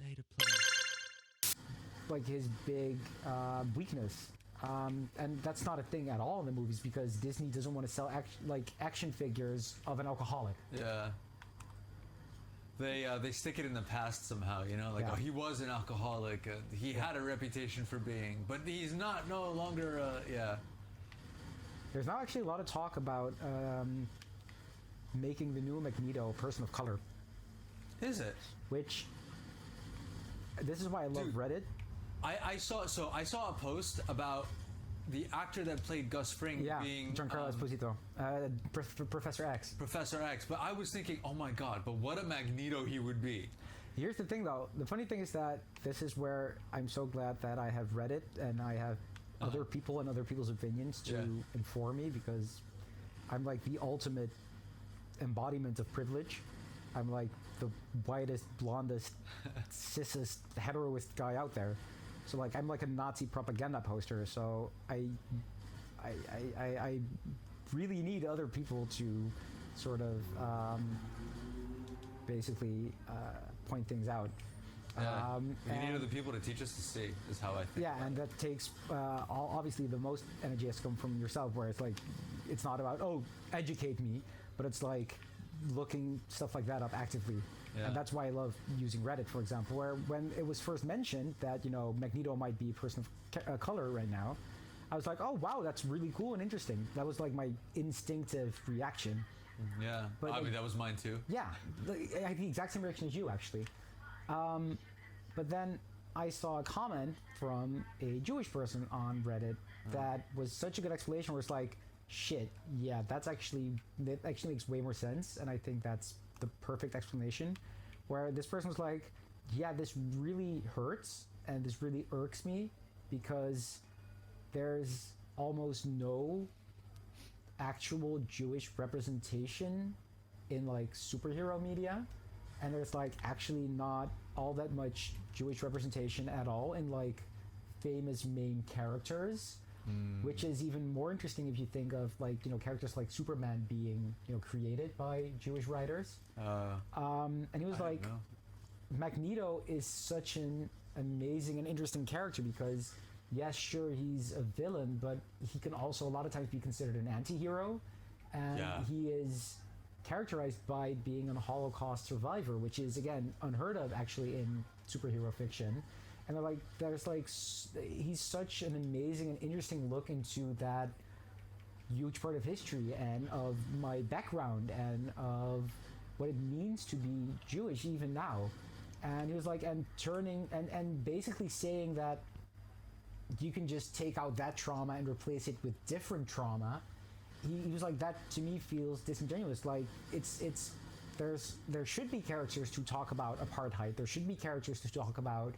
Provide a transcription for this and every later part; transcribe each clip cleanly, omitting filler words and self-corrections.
day to play. Like his big weakness. And that's not a thing at all in the movies because Disney doesn't want to sell action figures of an alcoholic. Yeah. They stick it in the past somehow, you know, like, Yeah. oh, he was an alcoholic, he had a reputation for being, but he's not no longer, yeah. There's now actually a lot of talk about making the new Magneto a person of color, Is it? which this is why I love Dude. Reddit. I saw a post about the actor that played Gus Fring Yeah, being Giancarlo Esposito, Professor X. Professor X, but I was thinking, oh my god, but what a Magneto he would be. Here's the thing, though. The funny thing is that this is where I'm so glad that I have Reddit and I have other people and other people's opinions to Yeah. inform me because I'm like the ultimate embodiment of privilege. I'm like the whitest, blondest, cissest, heteroist guy out there. So like I'm like a Nazi propaganda poster. So I really need other people to sort of basically point things out. Yeah. We need and- other people to teach us to see, is how I think. yeah, and that takes obviously the most energy has to come from yourself, where it's like it's not about educate me, but it's like looking stuff like that up actively. Yeah. And that's why I love using Reddit, for example, where when it was first mentioned that Magneto might be a person of color right now, I was like, oh wow, that's really cool and interesting. That was like my instinctive reaction. Yeah, But I mean, like- that was mine too. Yeah, I had the exact same reaction as you, actually. But then I saw a comment from a Jewish person on Reddit that was such a good explanation where it's like, shit, yeah, that actually makes way more sense, and I think that's the perfect explanation. Where this person was like, yeah, this really hurts, and this really irks me, because there's almost no actual Jewish representation in like superhero media, and there's like actually not all that much Jewish representation at all in like famous main characters, which is even more interesting if you think of like characters like Superman being created by Jewish writers. And he was I like, don't know. Magneto is such an amazing and interesting character because yes, sure, he's a villain, but he can also a lot of times be considered an anti-hero, and Yeah. he is characterized by being a Holocaust survivor, which is again unheard of actually in superhero fiction. And they're like, he's such an amazing and interesting look into that huge part of history and of my background and of what it means to be Jewish even now. And he was like, and turning and basically saying that you can just take out that trauma and replace it with different trauma. He was like, that to me feels disingenuous. Like there should be characters to talk about apartheid. There should be characters to talk about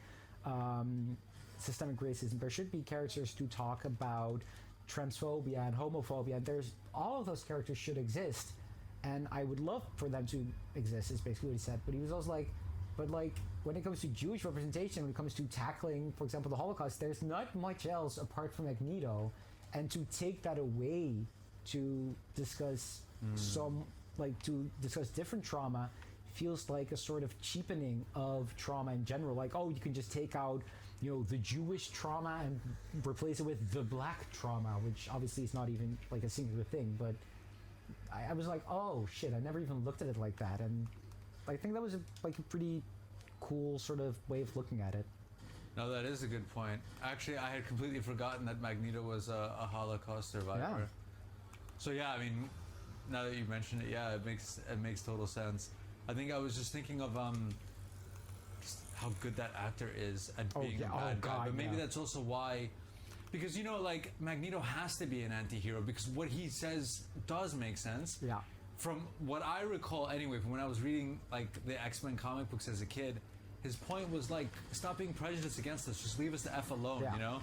systemic racism. There should be characters to talk about transphobia and homophobia. There's all of those characters should exist, and I would love for them to exist. Is basically what he said. But he was also like, but like when it comes to Jewish representation, when it comes to tackling, for example, the Holocaust, there's not much else apart from Magneto, and to take that away to discuss to discuss different trauma feels like a sort of cheapening of trauma in general. Like, oh, you can just take out the Jewish trauma and replace it with the black trauma, which obviously is not even like a singular thing. But I was like, oh shit, I never even looked at it like that, and I think that was a pretty cool sort of way of looking at it. No, that is a good point. Actually, I had completely forgotten that Magneto was a Holocaust survivor. Yeah. So yeah, I mean, now that you mention it, yeah, it makes total sense. I think I was just thinking of just how good that actor is at being a bad guy. But maybe that's also why, because like Magneto has to be an anti-hero because what he says does make sense. Yeah. From what I recall, anyway, from when I was reading like the X-Men comic books as a kid, his point was like, stop being prejudiced against us. Just leave us the F alone, Yeah.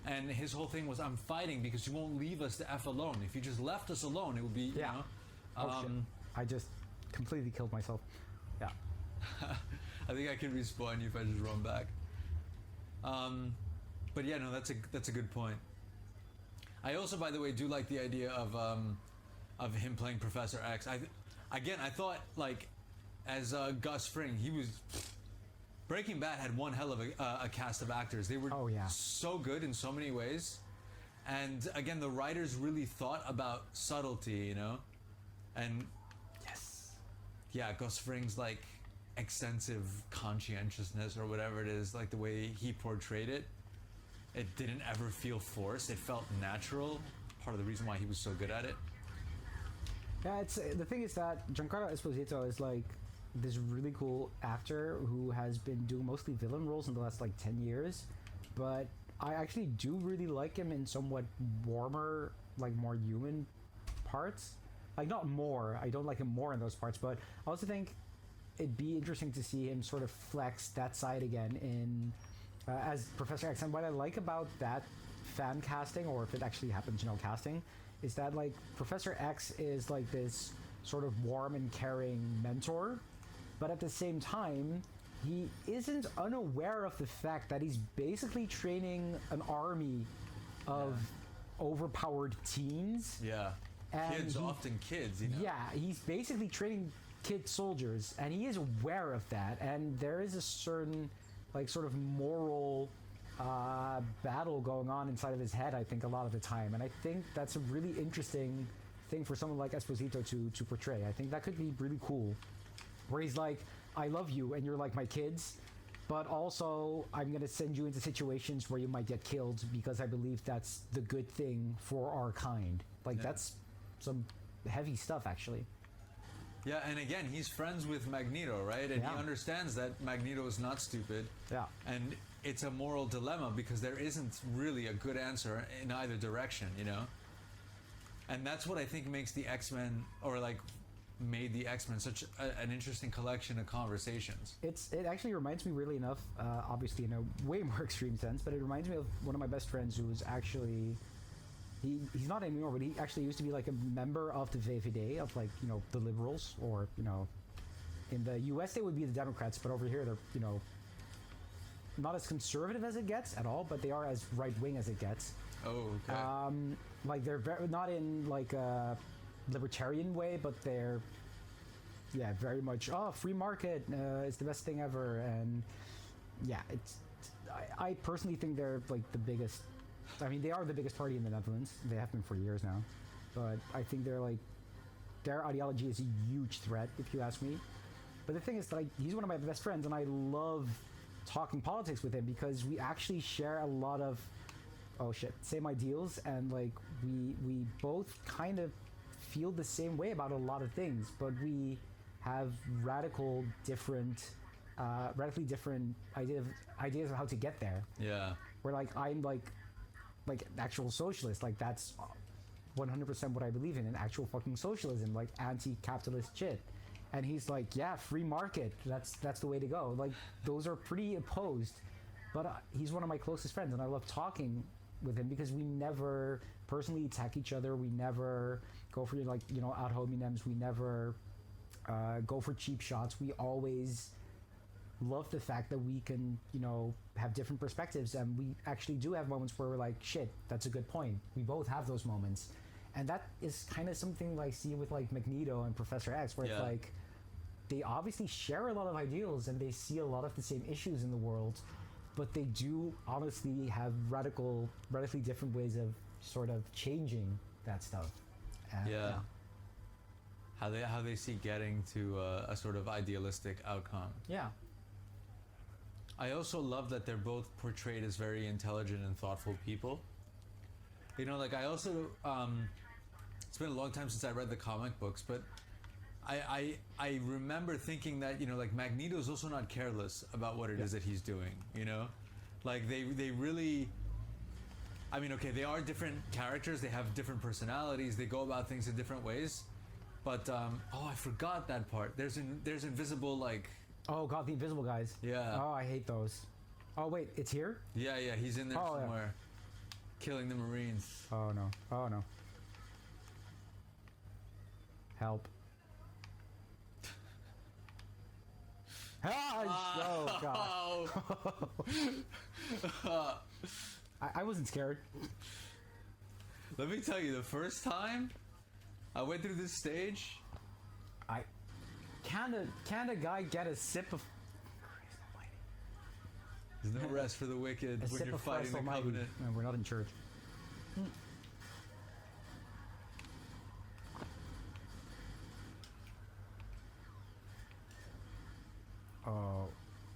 And his whole thing was, I'm fighting because you won't leave us the F alone. If you just left us alone, it would be, Yeah. Shit. I just completely killed myself. Yeah. I think I can respawn you if I just run back. But yeah, no, that's a good point. I also, by the way, do like the idea of him playing Professor X. I thought like as Gus Fring, Breaking Bad had one hell of a cast of actors. They were so good in so many ways. And again, the writers really thought about subtlety, you know? And yeah, Gus Fring's like extensive conscientiousness or whatever it is, like the way he portrayed it, it didn't ever feel forced. It felt natural. Part of the reason why he was so good at it. Yeah, it's the thing is that Giancarlo Esposito is like this really cool actor who has been doing mostly villain roles in the last like 10 years, but I actually do really like him in somewhat warmer, like more human parts. Like not more, I don't like him more in those parts, but I also think it'd be interesting to see him sort of flex that side again in as Professor X. And what I like about that fan casting, or if it actually happens, you know, casting, is that like Professor X is like this sort of warm and caring mentor, but at the same time, he isn't unaware of the fact that he's basically training an army of overpowered teens. Yeah. And kids, often kids, you know? Yeah, he's basically training kid soldiers, and he is aware of that, and there is a certain, like, sort of moral battle going on inside of his head, I think, a lot of the time, and I think that's a really interesting thing for someone like Esposito to portray. I think that could be really cool, where he's like, I love you, and you're like my kids, but also I'm going to send you into situations where you might get killed because I believe that's the good thing for our kind. Like, that's some heavy stuff, actually. Yeah, and again, he's friends with Magneto, right? And he understands that Magneto is not stupid. Yeah. And it's a moral dilemma because there isn't really a good answer in either direction, you know? And that's what I think makes the X-Men, or like made the X-Men such an interesting collection of conversations. It actually reminds me, really enough, obviously in a way more extreme sense, but it reminds me of one of my best friends who was actually... He's not anymore, but he actually used to be like a member of the VVD, of like, you know, the liberals, or, you know, in the US they would be the Democrats, but over here they're, you know, not as conservative as it gets at all, but they are as right-wing as it gets. Oh, okay. Like they're not in like a libertarian way, but they're, yeah, very much, free market is the best thing ever, and yeah, I personally think they're like the biggest. I mean, they are the biggest party in the Netherlands. They have been for years now. But I think they're like, their ideology is a huge threat, if you ask me. But the thing is, like, he's one of my best friends, and I love talking politics with him because we actually share a lot of, same ideals, and like we both kind of feel the same way about a lot of things, but we have radically different ideas of how to get there. Yeah. Where like I'm like actual socialist, like that's 100% what I believe in actual fucking socialism, like anti-capitalist shit. And he's like, yeah, free market, that's the way to go. Like, those are pretty opposed, but he's one of my closest friends, and I love talking with him because we never personally attack each other. We never go for, like, you know, ad hominems. We never go for cheap shots. We always love the fact that we can, you know, have different perspectives, and we actually do have moments where we're like, shit, that's a good point. We both have those moments, and that is kind of something like see with like Magneto and Professor X, where it's like they obviously share a lot of ideals and they see a lot of the same issues in the world, but they do honestly have radically different ways of sort of changing that stuff. And, how they see getting to a sort of idealistic outcome. Yeah. I also love that they're both portrayed as very intelligent and thoughtful people. You know, like I also, it's been a long time since I read the comic books, but I remember thinking that, you know, like Magneto's also not careless about what it is that he's doing, you know? Like they really, I mean, okay, they are different characters, they have different personalities, they go about things in different ways, but, I forgot that part. There's invisible, like... Oh god, the invisible guys. Yeah. Oh, I hate those. Oh wait, it's here? Yeah, he's in there somewhere. Killing the Marines. Oh no. Help. Oh god. I wasn't scared. Let me tell you, the first time I went through this stage, Can a guy get a sip of... There's no rest for the wicked when you're fighting the covenant. No, we're not in church. Oh,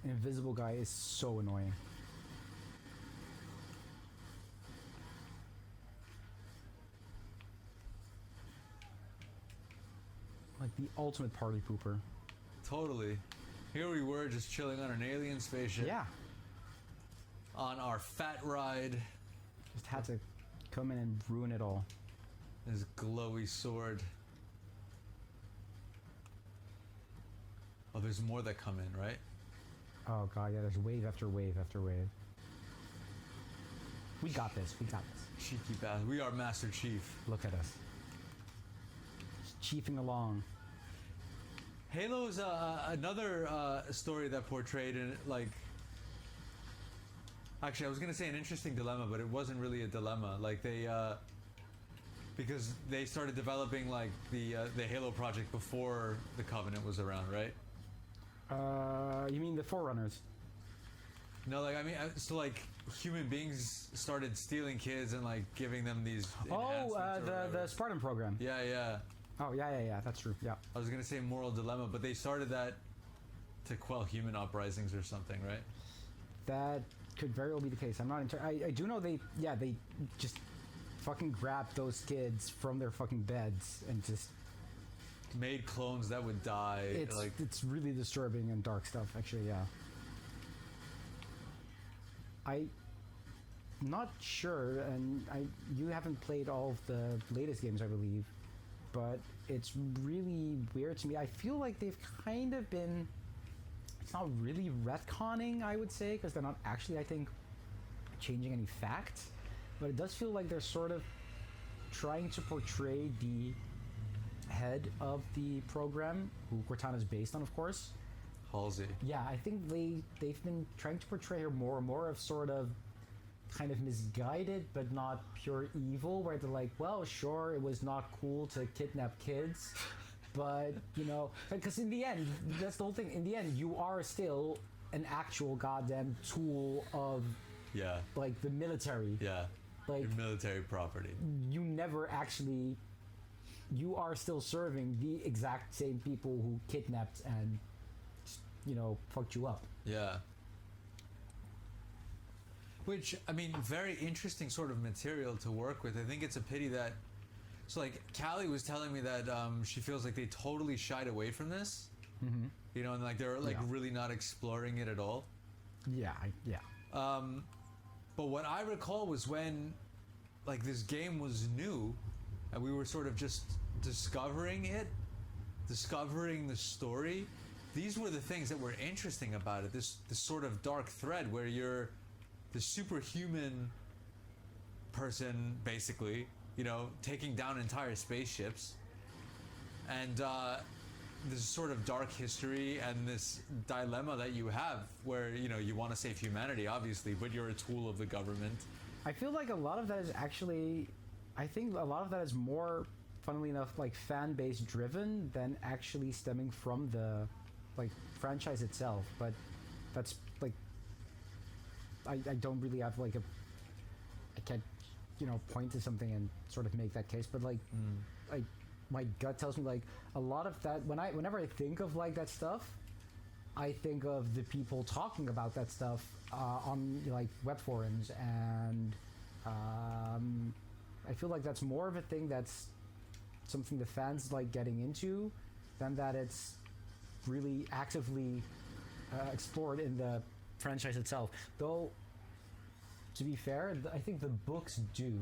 invisible guy is so annoying. Like the ultimate party pooper. Totally. Here we were just chilling on an alien spaceship. Yeah. On our fat ride. Just had to come in and ruin it all. His glowy sword. Oh, there's more that come in, right? Oh god, yeah, there's wave after wave after wave. We got this, we got this. Cheeky bastard. We are Master Chief. Look at us. Just chiefing along. Halo's another story that portrayed in like. Actually, I was gonna say an interesting dilemma, but it wasn't really a dilemma. Like they, because they started developing like the Halo project before the Covenant was around, right? You mean the Forerunners? No, like I mean, so like human beings started stealing kids and like giving them these. The Spartan program. Yeah, yeah. Oh yeah, that's true. Yeah. I was gonna say moral dilemma, but they started that to quell human uprisings or something, right? That could very well be the case. I'm not I do know they just fucking grabbed those kids from their fucking beds and just made clones that would die. It's really disturbing and dark stuff, actually. Yeah. I'm not sure, and you haven't played all of the latest games, I believe, but it's really weird to me. I feel like they've kind of been. It's not really retconning, I would say, because they're not actually, I think, changing any facts, but it does feel like they're sort of trying to portray the head of the program, who Cortana's based on, of course. Halsey. Yeah, I think they've been trying to portray her more and more of sort of kind of misguided, but not pure evil, where they're like, well, sure, it was not cool to kidnap kids, but, you know, because in the end, that's the whole thing, in the end, you are still an actual goddamn tool of, like, the military. Yeah, like your military property. You never actually, you are still serving the exact same people who kidnapped and, you know, fucked you up. Yeah. Which, I mean, very interesting sort of material to work with. I think it's a pity that, so like, Callie was telling me that she feels like they totally shied away from this. Mm-hmm. You know, and like they're like really not exploring it at all. Yeah, But what I recall was when, like, this game was new, and we were sort of just discovering it, discovering the story. These were the things that were interesting about it. This sort of dark thread where you're the superhuman person, basically, you know, taking down entire spaceships, and this sort of dark history and this dilemma that you have where, you know, you want to save humanity, obviously, but you're a tool of the government. I feel like a lot of that is actually, I think a lot of that is more, funnily enough, like fan base driven than actually stemming from the, like, franchise itself. But that's like, I don't really have like I can't, you know, point to something and sort of make that case, but like my gut tells me like a lot of that, whenever I think of like that stuff, I think of the people talking about that stuff on, like, web forums, and I feel like that's more of a thing that's something the fans like getting into than that it's really actively explored in the franchise itself. Though, to be fair, I think the books do.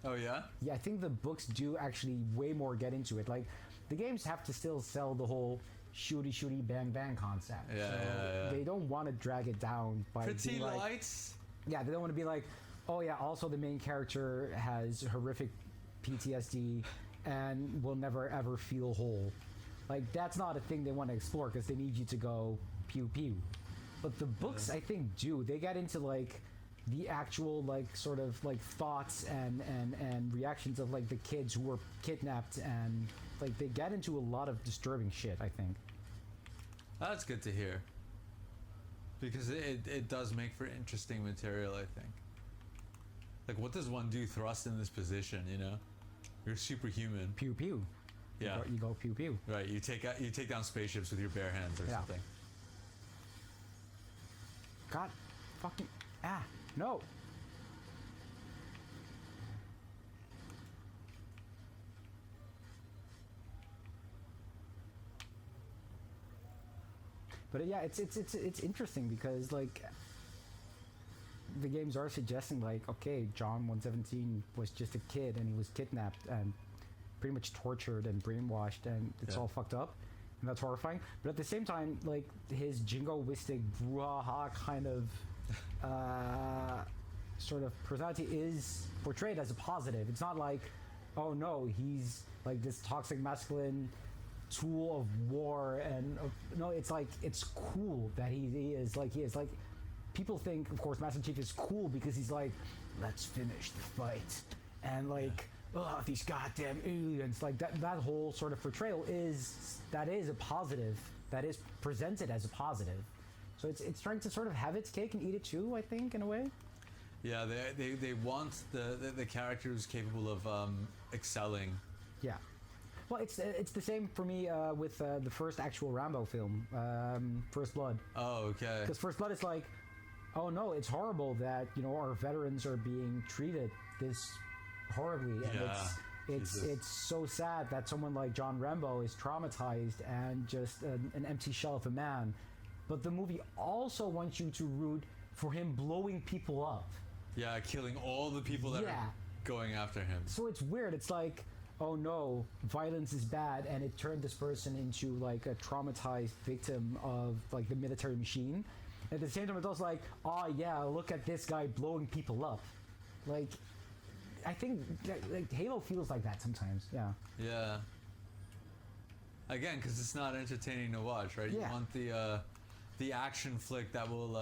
Oh yeah? Yeah, I think the books do actually way more get into it. Like, the games have to still sell the whole shooty bang bang concept. Yeah. They don't want to drag it down by pretty like, lights. Yeah, they don't want to be like, oh yeah, also the main character has horrific PTSD and will never ever feel whole. Like, that's not a thing they want to explore because they need you to go pew pew. But the books, I think, do. They get into like the actual like sort of like thoughts and reactions of like the kids who were kidnapped, and like they get into a lot of disturbing shit, I think. That's good to hear. because it does make for interesting material, I think. Like, what does one do thrust in this position, you know? You're superhuman. Pew pew. Yeah. You go pew pew. Right, you take down spaceships with your bare hands or something. God fucking no. But yeah, it's interesting because like the games are suggesting like, okay, John 117 was just a kid and he was kidnapped and pretty much tortured and brainwashed and it's all fucked up and that's horrifying. But at the same time, like his jingoistic brouhaha kind of sort of personality is portrayed as a positive. It's not like, oh no, he's like this toxic masculine tool of war and no, it's like it's cool that he is like people think, of course, Master Chief is cool because he's like, let's finish the fight and like these goddamn aliens, like that whole sort of portrayal is a positive, that is presented as a positive. So it's trying to sort of have its cake and eat it too, I think, in a way. Yeah, they want the character who's capable of excelling. Yeah. Well, it's the same for me with the first actual Rambo film, First Blood. Oh, okay. Because First Blood is like, oh no, it's horrible that, you know, our veterans are being treated this horribly, and it's so sad that someone like John Rambo is traumatized and just an empty shell of a man. But the movie also wants you to root for him blowing people up. Yeah, killing all the people that are going after him. So it's weird. It's like, oh no, violence is bad, and it turned this person into like a traumatized victim of like the military machine. At the same time, it's also like, oh yeah, look at this guy blowing people up. Like, I think like Halo feels like that sometimes. Yeah. Yeah. Again, because it's not entertaining to watch, right? Yeah. You want the action flick that will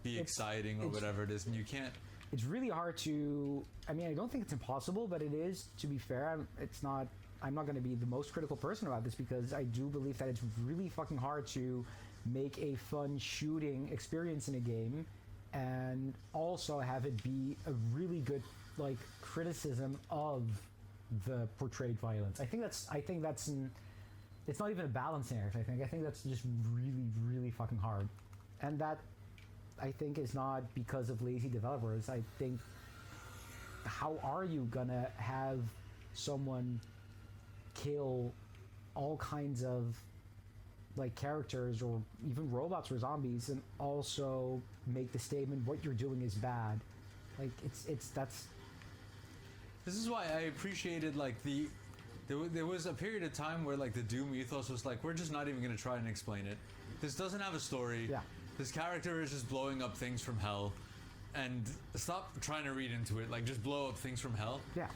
be exciting or whatever it is, and you can't. It's really hard to. I mean, I don't think it's impossible, but it is. To be fair, it's not. I'm not going to be the most critical person about this because I do believe that it's really fucking hard to make a fun shooting experience in a game and also have it be a really good like criticism of the portrayed violence. I think that's it's not even a balancing act. I think that's just really, really fucking hard, and that I think is not because of lazy developers. I think, how are you gonna have someone kill all kinds of like characters or even robots or zombies and also make the statement what you're doing is bad? Like that's. This is why I appreciated like there was a period of time where like the Doom ethos was like, we're just not even going to try and explain it. This doesn't have a story. Yeah. This character is just blowing up things from hell, and stop trying to read into it. Like, just blow up things from hell. Yeah.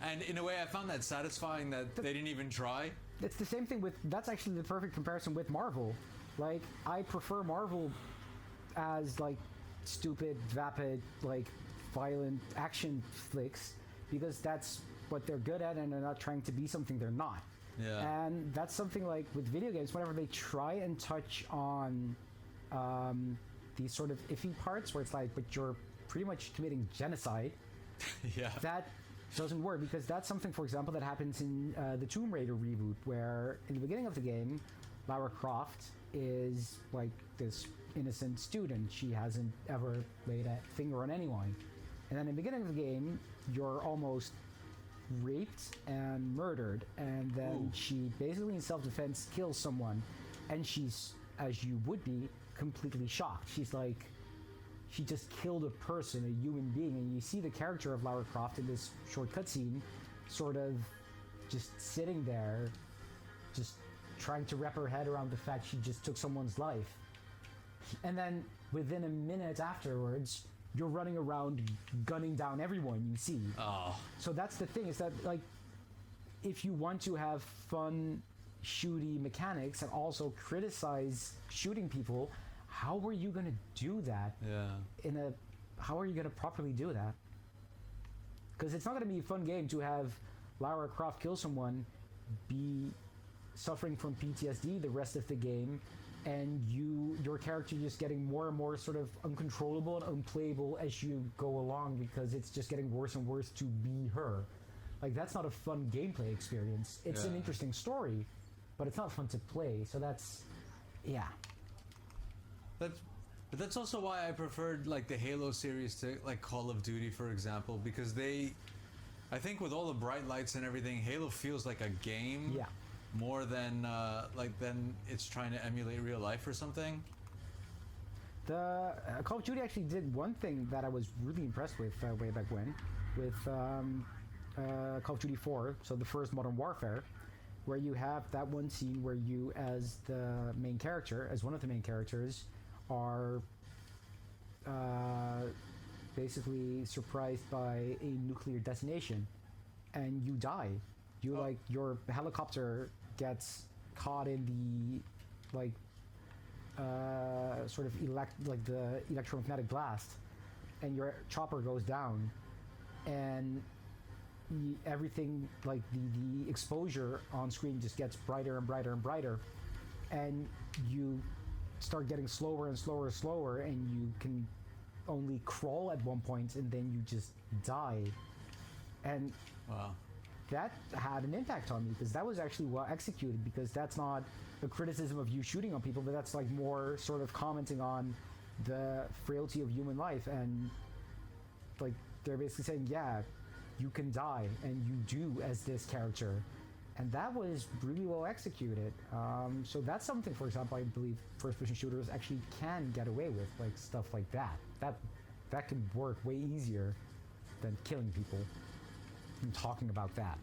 And in a way, I found that satisfying that they didn't even try. It's the same thing with. That's actually the perfect comparison with Marvel. Like, I prefer Marvel as like stupid, vapid, like violent action flicks because that's what they're good at, and they're not trying to be something they're not. Yeah. And that's something like with video games, whenever they try and touch on these sort of iffy parts where it's like, but you're pretty much committing genocide. Yeah. That doesn't work because that's something, for example, that happens in the Tomb Raider reboot, where in the beginning of the game, Lara Croft is like this innocent student. She hasn't ever laid a finger on anyone. And then in the beginning of the game, you're almost raped and murdered, and then she basically in self-defense kills someone, and she's, as you would be, completely shocked. She's like, she just killed a person, a human being, and you see the character of Lara Croft in this short cutscene sort of just sitting there, just trying to wrap her head around the fact she just took someone's life. And then within a minute afterwards, you're running around gunning down everyone you see. Oh. So that's the thing, is that like, if you want to have fun shooty mechanics and also criticize shooting people, how are you going to do that? Yeah. How are you going to properly do that? Because it's not going to be a fun game to have Lara Croft kill someone, be suffering from PTSD the rest of the game, and your character just getting more and more sort of uncontrollable and unplayable as you go along because it's just getting worse and worse to be her. Like that's not a fun gameplay experience. It's an interesting story, but it's not fun to play. So that's But that's also why I preferred like the Halo series to like Call of Duty, for example, because I think with all the bright lights and everything, Halo feels like a game more than than it's trying to emulate real life or something. The Call of Duty actually did one thing that I was really impressed with way back when, with Call of Duty 4, so the first Modern Warfare, where you have that one scene where you, as the main character, as one of the main characters, are basically surprised by a nuclear detonation, and you die. You like your helicopter gets caught in the like sort of the electromagnetic blast, and your chopper goes down, and everything like the exposure on screen just gets brighter and brighter and brighter, and you start getting slower and slower and slower, and you can only crawl at one point, and then you just die. And that had an impact on me because that was actually well executed, because that's not a criticism of you shooting on people, but that's like more sort of commenting on the frailty of human life, and like they're basically saying, yeah, you can die, and you do as this character, and that was really well executed. So that's something, for example, I believe first-person shooters actually can get away with, like stuff like that. That can work way easier than killing people. And talking about that.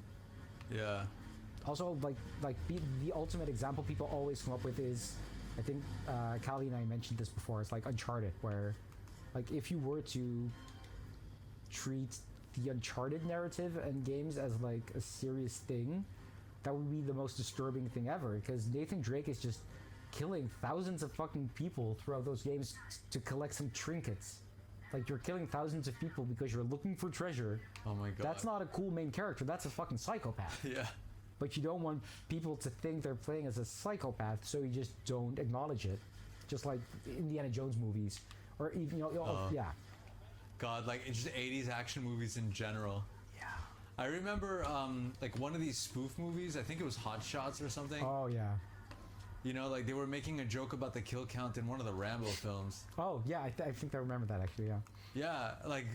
Yeah. Also, the ultimate example people always come up with is, I think Callie and I mentioned this before. It's like Uncharted, where, like, if you were to treat the Uncharted narrative and games as like a serious thing, that would be the most disturbing thing ever, because Nathan Drake is just killing thousands of fucking people throughout those games to collect some trinkets. Like, you're killing thousands of people because you're looking for treasure. Oh my god. That's not a cool main character, that's a fucking psychopath. Yeah. But you don't want people to think they're playing as a psychopath, so you just don't acknowledge it. Just like Indiana Jones movies, or even God, like it's just 80s action movies in general. Yeah. I remember like one of these spoof movies, I think it was Hot Shots or something. Oh yeah. You know, like they were making a joke about the kill count in one of the Rambo films. Oh yeah, I think I remember that actually. Yeah. Yeah, like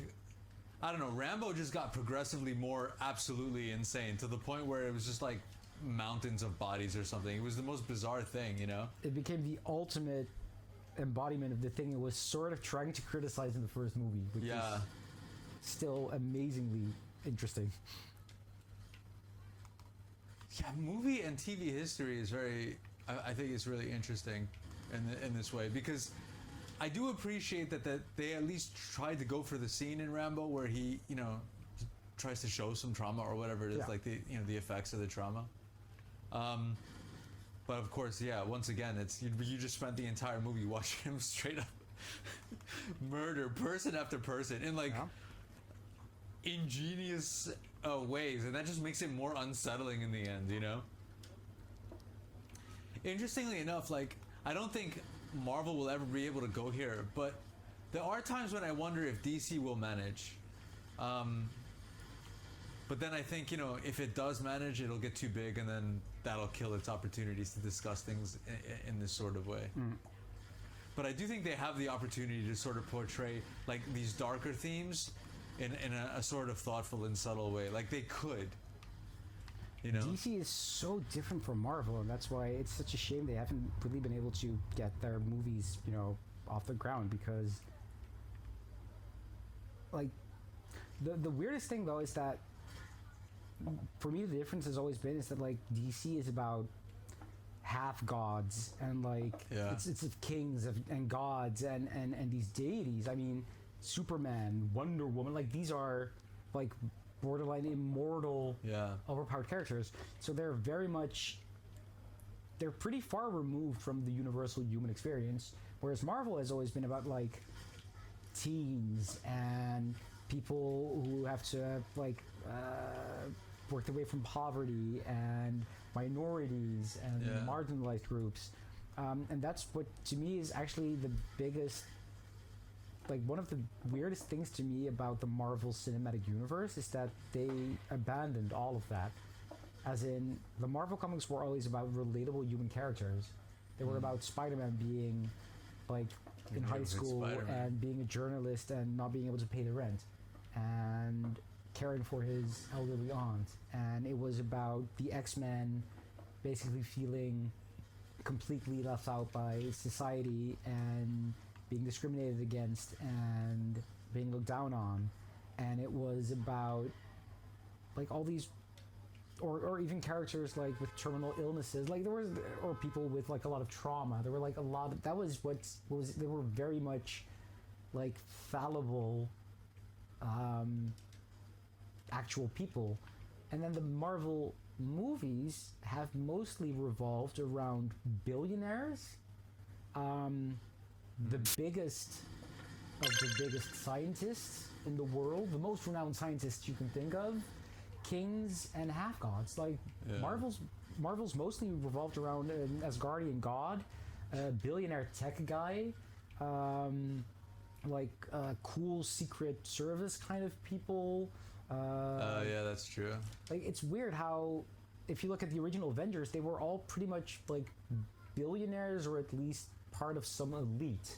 I don't know, Rambo just got progressively more absolutely insane to the point where it was just like mountains of bodies or something. It was the most bizarre thing, you know? It became the ultimate embodiment of the thing it was sort of trying to criticize in the first movie, which is still amazingly interesting. Yeah, movie and TV history is very, I think it's really interesting in this way, because I do appreciate that they at least tried to go for the scene in Rambo where he, you know, tries to show some trauma or whatever it is, like the, you know, the effects of the trauma. But of course, yeah, once again, it's you just spent the entire movie watching him straight up murder person after person in like ingenious ways, and that just makes it more unsettling in the end, you know? Interestingly enough, like, I don't think Marvel will ever be able to go here, but there are times when I wonder if DC will manage. But then I think, you know, if it does manage, it'll get too big, and then that'll kill its opportunities to discuss things in this sort of way. But I do think they have the opportunity to sort of portray like these darker themes in a sort of thoughtful and subtle way. Like they could, you know. DC is so different from Marvel, and that's why it's such a shame they haven't really been able to get their movies, you know, off the ground, because like the weirdest thing though is that for me the difference has always been is that like DC is about half gods and like it's of kings and gods and these deities. I mean, Superman, Wonder Woman, like these are like borderline immortal, overpowered characters. So they're pretty far removed from the universal human experience. Whereas Marvel has always been about like teens and people who have to like work their way from poverty and minorities and marginalized groups. And that's what to me is actually the biggest, like one of the weirdest things to me about the Marvel Cinematic Universe is that they abandoned all of that. As in, the Marvel comics were always about relatable human characters. They were about Spider-Man being like in high school Spider-Man. and being a journalist and not being able to pay the rent and caring for his elderly aunt. And it was about the X-Men basically feeling completely left out by society and being discriminated against and being looked down on. And it was about like all these or even characters like with terminal illnesses, like there was, or people with like a lot of trauma. There were like a lot of, that was what was, they were very much like fallible actual people. And then the Marvel movies have mostly revolved around billionaires, the biggest of the biggest scientists in the world, the most renowned scientists you can think of, kings and half gods. Like Marvel's mostly revolved around an Asgardian god, a billionaire tech guy, cool secret service kind of people. Yeah, that's true. Like it's weird how, if you look at the original Avengers, they were all pretty much like billionaires or at least part of some elite.